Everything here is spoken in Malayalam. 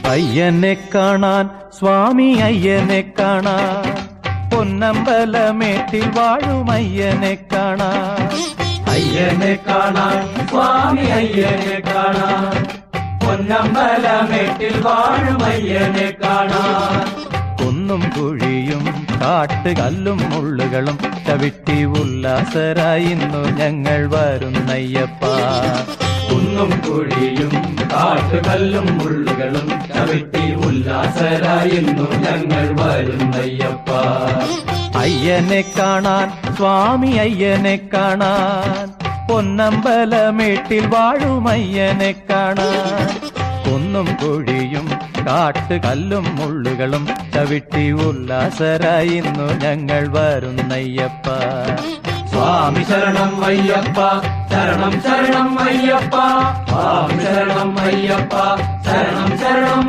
അയ്യനെ കാണാൻ സ്വാമി അയ്യനെ കാണാൻ പൊന്നമ്പലമേട്ടിൽ വാഴും അയ്യനെ കാണാൻ അയ്യനെ കാണാൻ സ്വാമി അയ്യനെ കാണാൻ പൊന്നമ്പലമേട്ടിൽ വാഴും അയ്യനെ കാണാൻ കുന്നും കുഴിയും കാട്ടുകല്ലും മുള്ളുകളും ചവിട്ടി ഉല്ലാസരായി ഇന്നു ഞങ്ങൾ വരുന്നയ്യപ്പ കുന്നും കുഴിയും കാട്ടുകല്ലും മുള്ളുകളും ചവിട്ടി ഉല്ലാസരായിരുന്നു ഞങ്ങൾ വരുന്നയ്യപ്പ അയ്യനെ കാണാൻ സ്വാമി അയ്യനെ കാണാൻ പൊന്നമ്പലമേട്ടിൽ വാഴും അയ്യനെ കാണാൻ കുന്നും കുഴിയും കാട്ടുകല്ലും മുള്ളുകളും ചവിട്ടി ഉല്ലാസരായി ഇന്നു ഞങ്ങൾ വരുന്നയ്യപ്പ സ്വാമി ശരണം അയ്യപ്പ ശരണം ശരണം അയ്യപ്പ സ്വാമി ശരണം അയ്യപ്പ ശരണം ശരണം